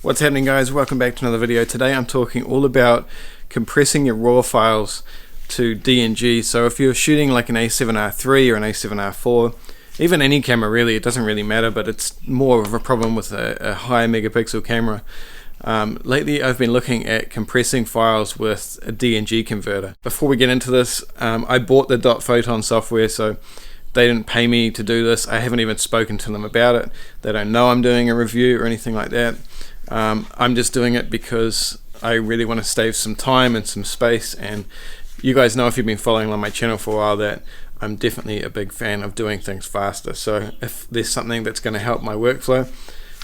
What's happening, guys? Welcome back to another video. Today I'm talking all about compressing your RAW files to DNG. So if you're shooting like an A7RIII or an A7R4, even any camera really, it doesn't really matter, but it's more of a problem with a high megapixel camera. Lately I've been looking at compressing files with a DNG converter. Before we get into this, I bought the Dotphoton software, so they didn't pay me to do this. I haven't even spoken to them about it. They don't know I'm doing a review or anything like that. I'm just doing it because I really want to save some time and some space, and you guys know if you've been following on my channel for a while that I'm definitely a big fan of doing things faster. So if there's something that's going to help my workflow,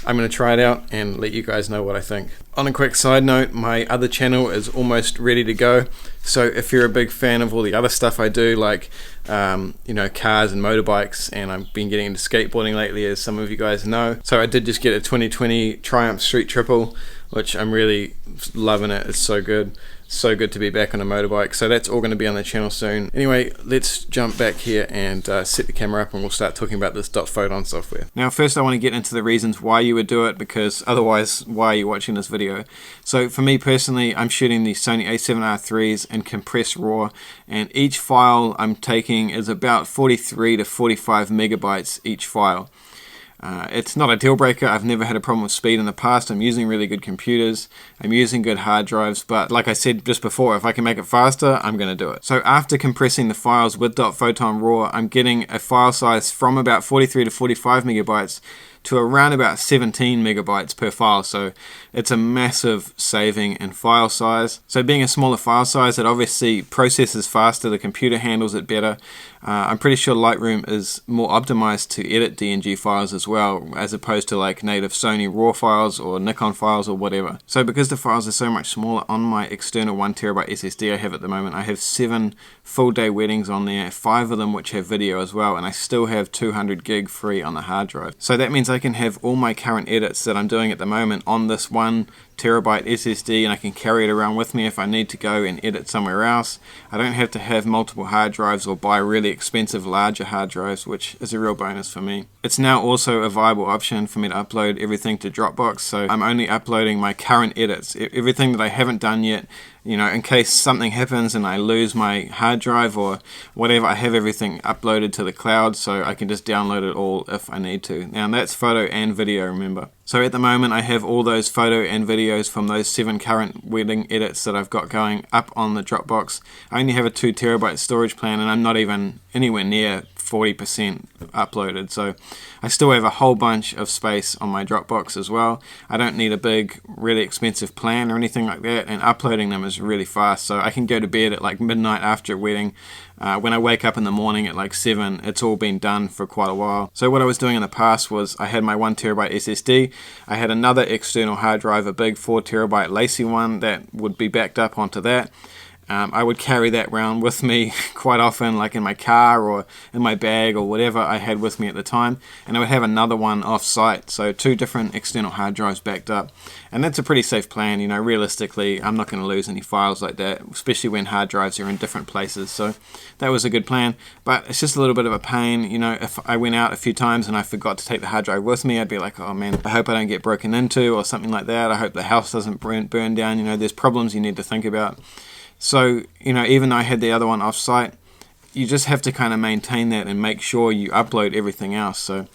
I'm going to try it out and let you guys know what I think. On a quick side note, my other channel is almost ready to go. So if you're a big fan of all the other stuff I do, like you know, cars and motorbikes, and I've been getting into skateboarding lately, as some of you guys know. So I did just get a 2020 Triumph Street Triple, which I'm really loving it. It's so good. So good to be back on a motorbike. So that's all going to be on the channel soon. Anyway, let's jump back here and set the camera up, and we'll start talking about this Dotphoton software. Now first I want to get into the reasons why you would do it, because otherwise why are you watching this video? So for me personally, I'm shooting the Sony A7RIIIs in compressed RAW, and each file I'm taking is about 43 to 45 megabytes each file. It's not a deal breaker. I've never had a problem with speed in the past. I'm using really good computers. I'm using good hard drives, but like I said just before, if I can make it faster, I'm going to do it. So after compressing the files with Dotphoton RAW, I'm getting a file size from about 43 to 45 megabytes to around about 17 megabytes per file. So it's a massive saving in file size. So being a smaller file size, it obviously processes faster, the computer handles it better. I'm pretty sure Lightroom is more optimized to edit DNG files as well, as opposed to like native Sony RAW files or Nikon files or whatever. So because the files are so much smaller, on my external 1TB SSD I have at the moment, I have 7 full day weddings on there, 5 of them which have video as well, and I still have 200 gig free on the hard drive. So that means I can have all my current edits that I'm doing at the moment on this 1TB SSD, and I can carry it around with me if I need to go and edit somewhere else. I don't have to have multiple hard drives or buy really expensive larger hard drives, which is a real bonus for me. It's now also a viable option for me to upload everything to Dropbox, so I'm only uploading my current edits. Everything that I haven't done yet, you know, in case something happens and I lose my hard drive or whatever, I have everything uploaded to the cloud, so I can just download it all if I need to. Now that's photo and video, remember. So at the moment I have all those photo and videos from those 7 current wedding edits that I've got going up on the Dropbox. I only have a 2TB storage plan, and I'm not even anywhere near 40% uploaded, so I still have a whole bunch of space on my Dropbox as well. I don't need a big really expensive plan or anything like that, and uploading them is really fast, so I can go to bed at like midnight after a wedding. When I wake up in the morning at like 7, it's all been done for quite a while. So what I was doing in the past was I had my 1TB SSD, I had another external hard drive, a big 4TB Rawsie one that would be backed up onto that. I would carry that around with me quite often, like in my car or in my bag or whatever I had with me at the time, and I would have another one off site, so 2 different external hard drives backed up. And that's a pretty safe plan, you know. Realistically, I'm not going to lose any files like that, especially when hard drives are in different places, so that was a good plan. But it's just a little bit of a pain, you know. If I went out a few times and I forgot to take the hard drive with me, I'd be like, oh man, I hope I don't get broken into or something like that. I hope the house doesn't burn down, you know. There's problems you need to think about. So, you know, even though I had the other one off-site, you just have to kind of maintain that and make sure you upload everything else. So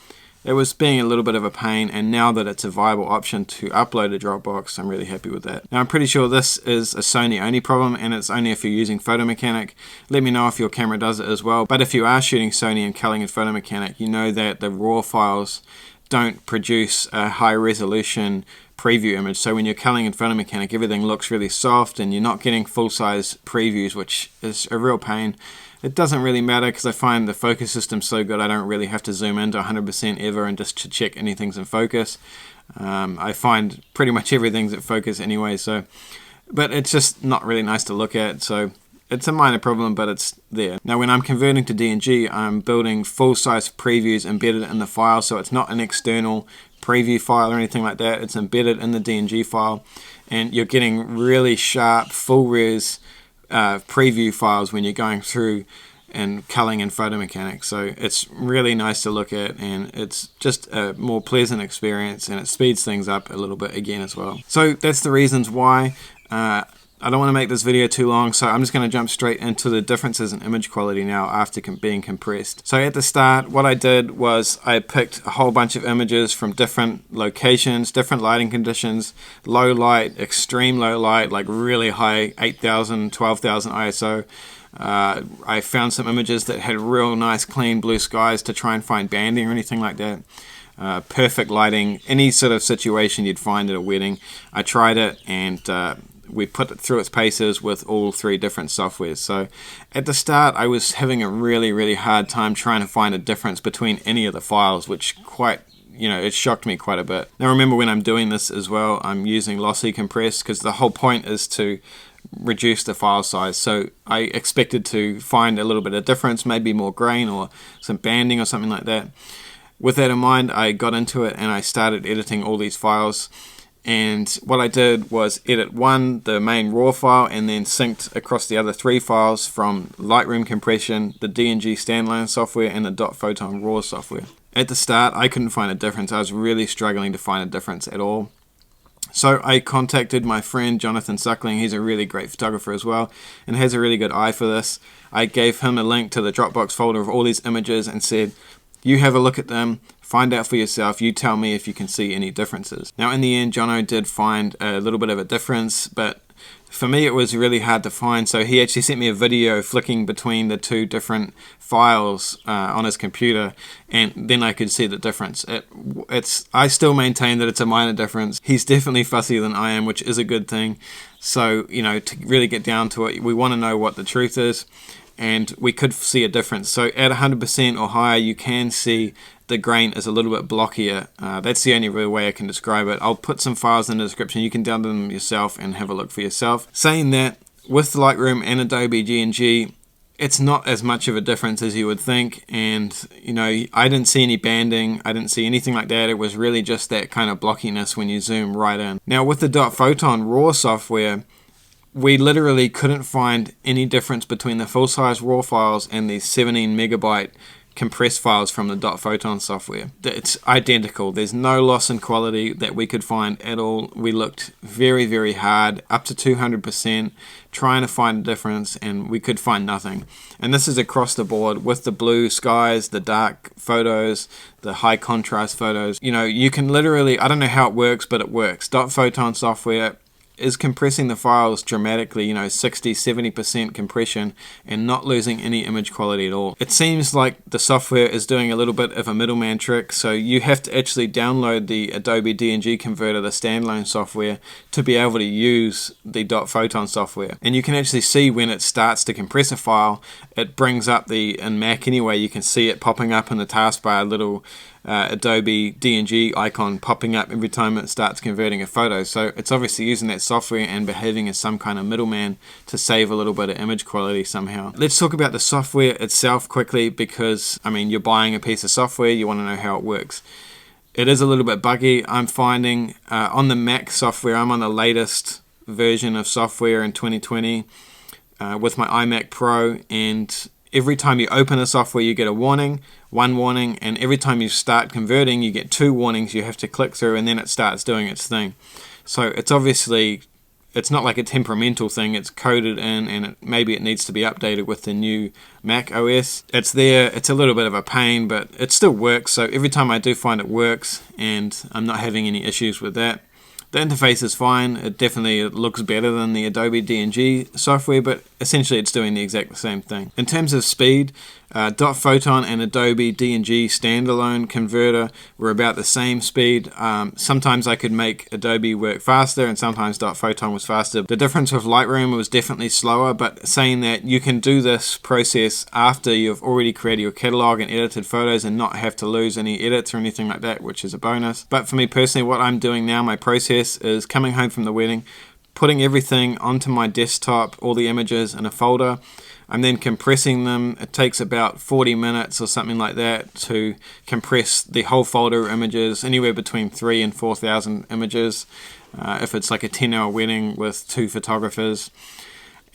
it was being a little bit of a pain, and now that it's a viable option to upload to Dropbox, I'm really happy with that. Now I'm pretty sure this is a Sony only problem, and it's only if you're using Photo Mechanic. Let me know if your camera does it as well. But if you are shooting Sony and culling in Photo Mechanic, you know that the RAW files don't produce a high resolution preview image. So when you're culling in Photo Mechanic, everything looks really soft and you're not getting full-size previews, which is a real pain. It doesn't really matter because I find the focus system so good I don't really have to zoom into 100% ever and just to check anything's in focus. I find pretty much everything's at focus anyway, so, but it's just not really nice to look at, so it's a minor problem, but it's there. Now when I'm converting to DNG, I'm building full-size previews embedded in the file, so it's not an external preview file or anything like that. It's embedded in the DNG file, and you're getting really sharp full res preview files when you're going through and culling and photo mechanics. So it's really nice to look at, and it's just a more pleasant experience, and it speeds things up a little bit again as well. So that's the reasons why. I don't want to make this video too long, so I'm just going to jump straight into the differences in image quality now after being compressed. So at the start, what I did was I picked a whole bunch of images from different locations, different lighting conditions, low light, extreme low light, like really high 8,000, 12,000 ISO. I found some images that had real nice clean blue skies to try and find banding or anything like that. Perfect lighting, any sort of situation you'd find at a wedding. I tried it, and we put it through its paces with all 3 different softwares. So at the start I was having a really hard time trying to find a difference between any of the files, which it shocked me quite a bit. Now remember, when I'm doing this as well, I'm using lossy compress because the whole point is to reduce the file size. So I expected to find a little bit of difference, maybe more grain or some banding or something like that. With that in mind, I got into it and I started editing all these files. And what I did was edit the main RAW file, and then synced across the other 3 files from Lightroom compression, the DNG standalone software, and the DOTPhotonRAW software. At the start, I couldn't find a difference. I was really struggling to find a difference at all. So I contacted my friend Jonathan Suckling. He's a really great photographer as well, and has a really good eye for this. I gave him a link to the Dropbox folder of all these images and said, you have a look at them, find out for yourself, you tell me if you can see any differences. Now in the end, Jono did find a little bit of a difference, but for me it was really hard to find. So he actually sent me a video flicking between the 2 different files on his computer, and then I could see the difference. I still maintain that it's a minor difference. He's definitely fussier than I am, which is a good thing. So, to really get down to it, we want to know what the truth is. And we could see a difference. So at 100% or higher, you can see the grain is a little bit blockier. That's the only real way I can describe it. I'll put some files in the description. You can download them yourself and have a look for yourself. Saying that, with Lightroom and Adobe DNG, it's not as much of a difference as you would think. And, I didn't see any banding. I didn't see anything like that. It was really just that kind of blockiness when you zoom right in. Now with the DotPhotonRAW software, we literally couldn't find any difference between the full-size RAW files and the 17 megabyte compressed files from the DotPhoton software. It's identical. There's no loss in quality that we could find at all. We looked very hard, up to 200%, trying to find a difference, and we could find nothing. And this is across the board with the blue skies, the dark photos, the high contrast photos. You can literally, I don't know how it works, but it works. DotPhoton software is compressing the files dramatically, 60-70% compression, and not losing any image quality at all. It seems like the software is doing a little bit of a middleman trick, so you have to actually download the Adobe DNG converter, the standalone software, to be able to use the DotPhoton software. And you can actually see when it starts to compress a file, it brings up in Mac anyway, you can see it popping up in the taskbar, a little Adobe DNG icon popping up every time it starts converting a photo. So it's obviously using that software and behaving as some kind of middleman to save a little bit of image quality somehow. Let's talk about the software itself quickly, because you're buying a piece of software, you want to know how it works. It is a little bit buggy. I'm finding on the Mac software, I'm on the latest version of software in 2020 with my iMac Pro, and every time you open the software you get one warning, and every time you start converting you get 2 warnings you have to click through, and then it starts doing its thing. So it's not like a temperamental thing, it's coded in, and maybe it needs to be updated with the new Mac OS. It's there, it's a little bit of a pain, but it still works. So every time I do find it works, and I'm not having any issues with that. The interface is fine. It definitely looks better than the Adobe DNG software, but essentially it's doing the exact same thing. In terms of speed, DotPhoton and Adobe DNG standalone converter were about the same speed. Sometimes I could make Adobe work faster, and sometimes DotPhoton was faster. The difference with Lightroom was definitely slower, but saying that, you can do this process after you've already created your catalog and edited photos and not have to lose any edits or anything like that, which is a bonus. But for me personally, what I'm doing now, my process is coming home from the wedding, putting everything onto my desktop, all the images in a folder. I'm then compressing them. It takes about 40 minutes or something like that to compress the whole folder of images, anywhere between 3,000 and 4,000 images, if it's like a 10-hour wedding with 2 photographers.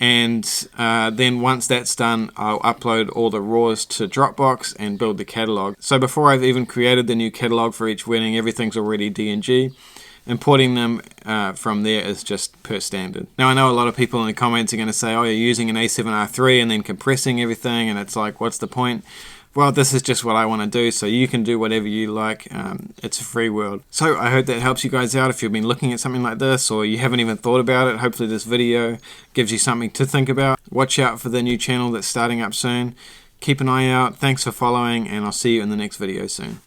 And then once that's done, I'll upload all the RAWs to Dropbox and build the catalog. So before I've even created the new catalog for each wedding, everything's already DNG. Importing them from there is just per standard. Now I know a lot of people in the comments are going to say, oh, you're using an A7RIII and then compressing everything, and it's like, what's the point? Well, this is just what I want to do, so you can do whatever you like. It's a free world. So I hope that helps you guys out if you've been looking at something like this or you haven't even thought about it. Hopefully this video gives you something to think about. Watch out for the new channel that's starting up soon. Keep an eye out. Thanks for following, and I'll see you in the next video soon.